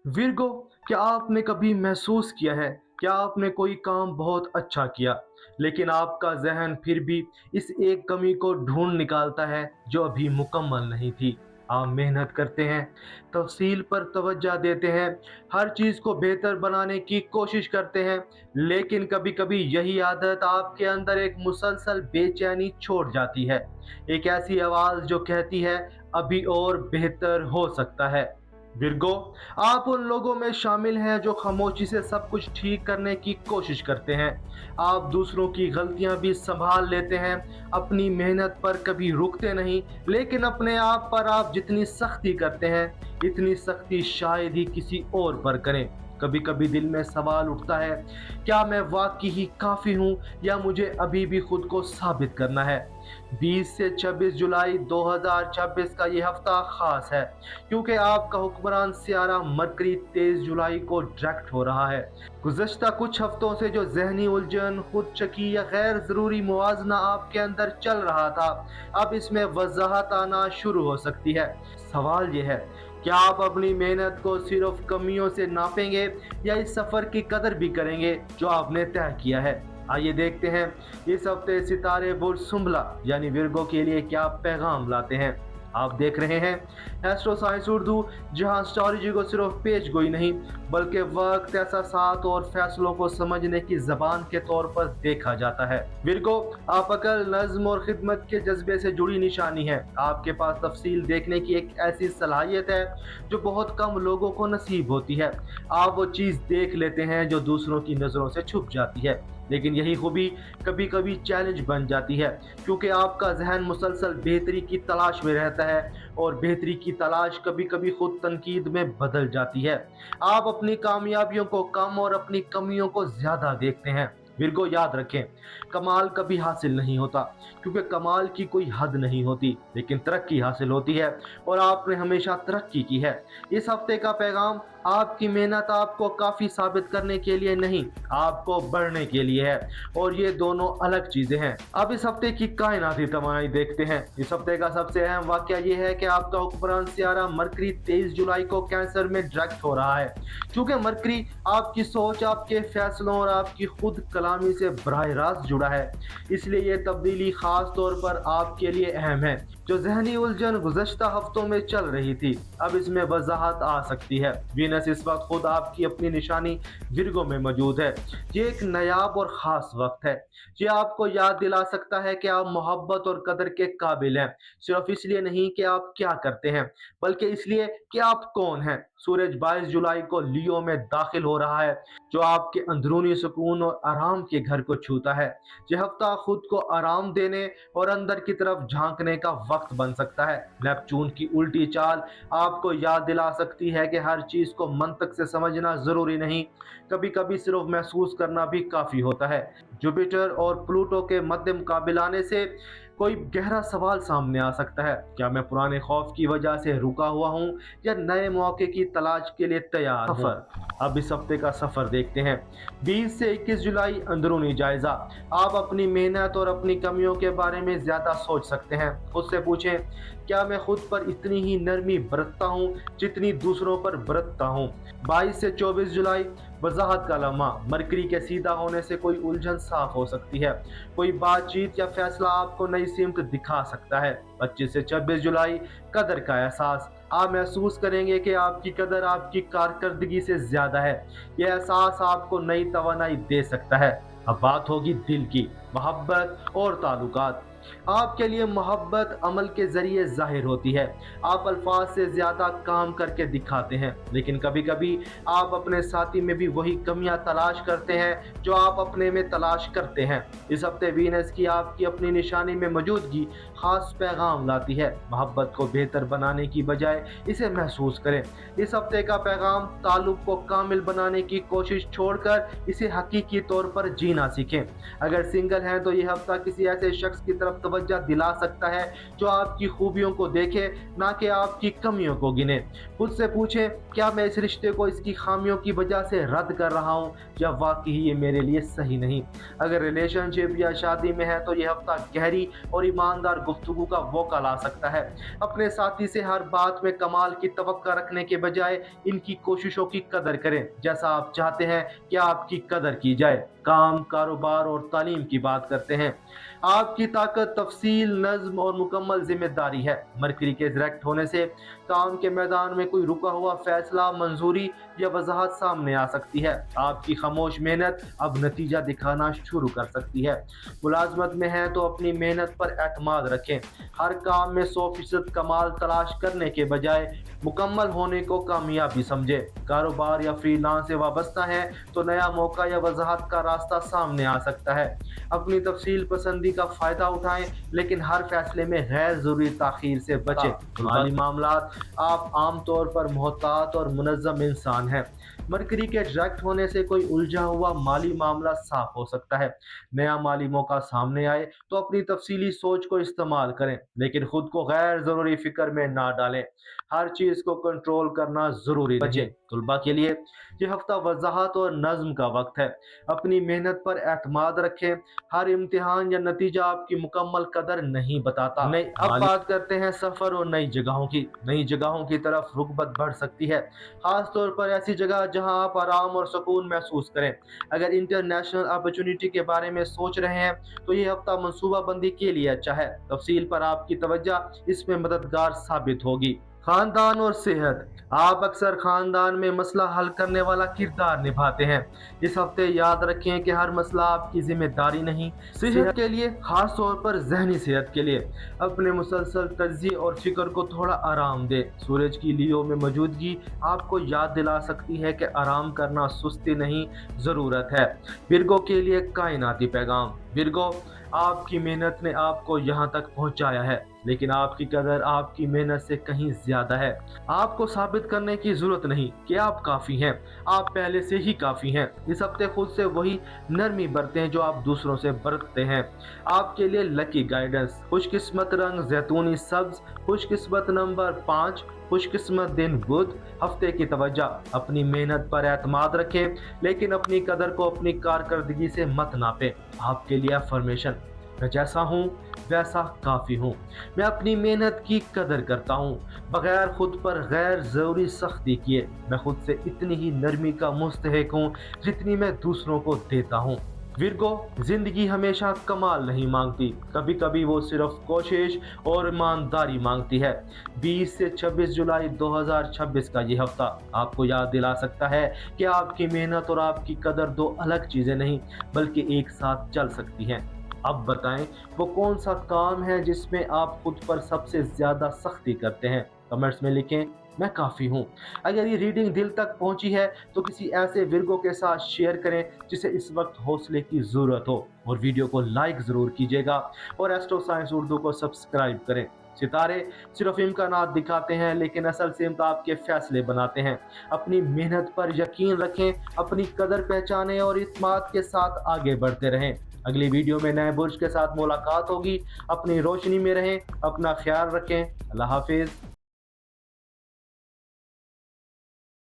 Virgo, क्या आपने कभी महसूस किया है क्या आपने कोई काम बहुत अच्छा किया लेकिन आपका जहन फिर भी इस एक कमी को ढूंढ निकालता है जो अभी मुकम्मल नहीं थी। आप मेहनत करते हैं, तफसील पर तवज्जो देते हैं, हर चीज़ को बेहतर बनाने की कोशिश करते हैं, लेकिन कभी कभी यही आदत आपके अंदर एक मुसलसल बेचैनी छोड़ जाती है। एक ऐसी आवाज़ जो कहती है अभी और बेहतर हो सकता है। विरगो, आप उन लोगों में शामिल हैं जो खामोशी से सब कुछ ठीक करने की कोशिश करते हैं। आप दूसरों की गलतियां भी संभाल लेते हैं, अपनी मेहनत पर कभी रुकते नहीं, लेकिन अपने आप पर आप जितनी सख्ती करते हैं, इतनी सख्ती शायद ही किसी और पर करें। कभी कभी दिल में सवाल उठता है, क्या मैं वाकई ही काफ़ी हूँ या मुझे अभी भी खुद को साबित करना है। 20 से 26 जुलाई 2026 का ये हफ्ता खास है क्योंकि आपका हुक्मरान सियारा मरकरी 23 जुलाई को डायरेक्ट हो रहा है। गुज़श्ता कुछ हफ्तों से जो जहनी उलझन, खुद चकी या गैर ज़रूरी मुवाजना आपके अंदर चल रहा था, अब इसमें वजाहत आना शुरू हो सकती है। सवाल ये है, क्या आप अपनी मेहनत को सिर्फ कमियों से नापेंगे या इस सफ़र की कदर भी करेंगे जो आपने तय किया है। आइए देखते हैं इस हफ्ते सितारे बुर्ज सुंबला यानी विरगो के लिए क्या पैगाम लाते हैं। आप देख रहे हैं एस्ट्रो साइंस उर्दू, जहां एस्ट्रोलॉजी को सिर्फ पेश गोई नहीं बल्कि वक्त, एहसासात और फैसलों को समझने की जबान के तौर पर देखा जाता है। विरगो, आप अकल, नज्म और खिदमत के जज्बे से जुड़ी निशानी है। आपके पास तफसील देखने की एक ऐसी सलाहियत है जो बहुत कम लोगों को नसीब होती है। आप वो चीज़ देख लेते हैं जो दूसरों की नज़रों से छुप जाती है, लेकिन यही खूबी कभी कभी चैलेंज बन जाती है क्योंकि आपका जहन मुसलसल बेहतरी की तलाश में रहता है और बेहतरी की तलाश कभी कभी खुद तनकीद में बदल जाती है। आप अपनी कामयाबियों को कम और अपनी कमियों को ज़्यादा देखते हैं। विरगो, याद रखें, कमाल कभी हासिल नहीं होता क्योंकि कमाल की कोई हद नहीं होती, लेकिन तरक्की हासिल होती है और आपने हमेशा तरक्की की है। इस हफ्ते का पैगाम, आपकी मेहनत आपको काफ़ी साबित करने के लिए नहीं, आपको बढ़ने के लिए है और ये दोनों अलग चीज़ें हैं। अब इस हफ्ते की कायनाती तवानाई देखते हैं। इस हफ्ते का सबसे अहम वाक़या ये है कि आपका हुक्मरान सियारा मरकरी 23 जुलाई को कैंसर में डायरेक्ट हो रहा है। क्योंकि मरकरी आपकी सोच, आपके फैसलों और आपकी खुद कलामी से बराह रास्त जुड़ा है, इसलिए ये तब्दीली ख़ास तौर पर आपके लिए अहम है। जो जहनी उलझन गुज़श्ता हफ्तों में चल रही थी, अब इसमें वजाहत आ सकती है। वीनस इस वक्त खुद आपकी अपनी निशानी विरगो में मौजूद है। ये एक नायाब और ख़ास वक्त है। ये आपको याद दिला सकता है कि आप मोहब्बत और कदर के काबिल हैं, सिर्फ इसलिए नहीं कि आप क्या करते हैं, बल्कि इसलिए कि आप कौन हैं। सूरज 22 जुलाई को लियो में दाखिल हो रहा है, जो आपके अंदरूनी सुकून और आराम के घर को छूता है। यह हफ्ता खुद को आराम देने और अंदर की तरफ झांकने का वक्त बन सकता है। नेपच्यून की उल्टी चाल आपको याद दिला सकती है कि हर चीज़ को मंतक से समझना ज़रूरी नहीं, कभी कभी सिर्फ महसूस करना भी काफ़ी होता है। जुपिटर और प्लूटो के मध्य मुकाबले आने से कोई गहरा सवाल सामने आ सकता है, क्या मैं पुराने खौफ की वजह से रुका हुआ हूँ या नए मौके की तलाश के लिए तैयार हूँ। सफ़र, अब इस हफ्ते का सफ़र देखते हैं। 20 से 21 जुलाई अंदरूनी जायज़ा। आप अपनी मेहनत और अपनी कमियों के बारे में ज़्यादा सोच सकते हैं। खुद से पूछें, क्या मैं खुद पर इतनी ही नरमी बरतता हूँ जितनी दूसरों पर बरतता हूँ। 22 से 24 जुलाई वजाहत का लम्हा। मरकरी के सीधा होने से कोई उलझन साफ हो सकती है, कोई बातचीत या फैसला आपको नई सिमत दिखा सकता है। 25 से 26 जुलाई कदर का एहसास। आप महसूस करेंगे कि आपकी कदर आपकी कारकर्दगी से ज़्यादा है। यह एहसास आपको नई तवानाई दे सकता है। अब बात होगी दिल की, मोहब्बत और ताल्लुकात। आपके लिए मोहब्बत अमल के ज़रिए ज़ाहिर होती है। आप अल्फाज से ज़्यादा काम करके दिखाते हैं, लेकिन कभी कभी आप अपने साथी में भी वही कमियां तलाश करते हैं जो आप अपने में तलाश करते हैं। इस हफ्ते वीनस की आपकी अपनी निशानी में मौजूदगी खास पैगाम लाती है। मोहब्बत को बेहतर बनाने की बजाय इसे महसूस करें। इस हफ्ते का पैगाम, ताल्लुक को कामिल बनाने की कोशिश छोड़कर इसे हकीकी तौर पर जीना सीखें। अगर सिंगल हैं तो यह हफ्ता किसी ऐसे शख्स की तरफ तरफ तवज्जो दिला सकता है जो आपकी खूबियों को देखे, ना कि आपकी कमियों को गिने। खुद से पूछें, क्या मैं इस रिश्ते को इसकी खामियों की वजह से रद्द कर रहा हूँ या वाकई ये मेरे लिए सही नहीं। अगर रिलेशनशिप या शादी में है तो ये हफ्ता गहरी और ईमानदार गुफ्तगू का मौका ला सकता है। अपने साथी से हर बात में कमाल की तवक्का रखने के बजाय इनकी कोशिशों की कदर करें, जैसा आप चाहते हैं कि आपकी कदर की जाए। काम, कारोबार और तालीम की बात करते हैं। आपकी ताकत तफसील, नज्म और मुकम्मल जिम्मेदारी है। मरकरी के डायरेक्ट होने से काम के मैदान में कोई रुका हुआ फैसला, मंजूरी या वजाहत सामने आ सकती है। आपकी खामोश मेहनत अब नतीजा दिखाना शुरू कर सकती है। मुलाजमत में है तो अपनी मेहनत पर एतमाद रखें। हर काम में 100% कमाल तलाश करने के बजाय मुकम्मल होने को कामयाबी समझे। कारोबार या फ्रीलांस से वाबस्ता है तो नया मौका या वजाहत का रास्ता सामने आ सकता है। अपनी तफसील पसंदी का फ़ायदा उठाएं, लेकिन हर फैसले में गैर ज़रूरी ताख़ीर से बचें। माली मामलात, आप आमतौर पर मोहतात और मुनज़्ज़म इंसान हैं। मरकरी के डायरेक्ट होने से कोई उलझा हुआ माली मामला साफ हो सकता है। नया माली मौका सामने आए तो अपनी तफसीली सोच को इस्तेमाल करें, लेकिन खुद को गैर ज़रूरी फिक्र में ना डालें। हर चीज़ को कंट्रोल करना ज़रूरी नहीं। तुलबा के लिए ये हफ्ता वजाहत और नज़्म का वक्त है। अपनी मेहनत पर एतमाद रखें। हर इम्तिहान या नतीजा आपकी मुकम्मल कदर नहीं बताता। नहीं, अब बात करते हैं सफ़र और नई जगहों की। नई जगहों की तरफ रुग़बत बढ़ सकती है, ख़ास तौर पर ऐसी जगह जहां आप आराम और सुकून महसूस करें। अगर इंटरनेशनल अपॉर्चुनिटी के बारे में सोच रहे हैं तो ये हफ्ता मनसूबाबंदी के लिए अच्छा है। तफसील पर आपकी तवज्जो इसमें मददगार साबित होगी। खानदान और सेहत, आप अक्सर खानदान में मसला हल करने वाला किरदार निभाते हैं। इस हफ्ते याद रखें कि हर मसला आपकी जिम्मेदारी नहीं। सेहत के लिए, खास तौर पर जहनी सेहत के लिए, अपने मुसलसल तज्ज़िये और फिक्र को थोड़ा आराम दें। सूरज की लियो में मौजूदगी आपको याद दिला सकती है कि आराम करना सुस्ती नहीं, ज़रूरत है। विरगो के लिए कायनाती पैगाम। विरगो, आपकी मेहनत ने आपको यहाँ तक पहुँचाया है, लेकिन आपकी कदर आपकी मेहनत से कहीं ज्यादा है। आपको साबित करने की जरूरत नहीं कि आप काफी हैं, आप पहले से ही काफी हैं। इस हफ्ते खुद से वही नरमी बरतें जो आप दूसरों से बरतते हैं। आपके लिए लकी गाइडेंस, खुशकिस्मत रंग जैतूनी सब्ज, खुशकिस्मत नंबर 5, खुशकिस्मत दिन बुध। हफ्ते की तवज्जो, अपनी मेहनत पर एतमाद रखें, लेकिन अपनी कदर को अपनी कारकर्दगी से मत नापें। आपके लिए अफर्मेशन, मैं जैसा हूँ वैसा काफ़ी हूँ। मैं अपनी मेहनत की कदर करता हूँ, बगैर खुद पर गैर ज़रूरी सख्ती किए। मैं खुद से इतनी ही नरमी का मुस्तहिक हूँ जितनी मैं दूसरों को देता हूँ। विरगो, ज़िंदगी हमेशा कमाल नहीं मांगती, कभी कभी वो सिर्फ कोशिश और ईमानदारी मांगती है। 20 से 26 जुलाई 2026 का ये हफ्ता आपको याद दिला सकता है कि आपकी मेहनत और आपकी कदर दो अलग चीज़ें नहीं, बल्कि एक साथ चल सकती हैं। अब बताएं, वो कौन सा काम है जिसमें आप खुद पर सबसे ज़्यादा सख्ती करते हैं? कमेंट्स में लिखें, मैं काफ़ी हूँ। अगर ये रीडिंग दिल तक पहुँची है तो किसी ऐसे विरगो के साथ शेयर करें जिसे इस वक्त हौसले की ज़रूरत हो, और वीडियो को लाइक ज़रूर कीजिएगा और एस्ट्रो साइंस उर्दू को सब्सक्राइब करें। सितारे सिर्फ इम्कानात दिखाते हैं, लेकिन असल सिमत आपके फैसले बनाते हैं। अपनी मेहनत पर यकीन रखें, अपनी कदर पहचानें और इत्मीनान के साथ आगे बढ़ते रहें। अगली वीडियो में नए बुर्ज के साथ मुलाकात होगी। अपनी रोशनी में रहें, अपना ख्याल रखें। अल्लाह हाफिज़।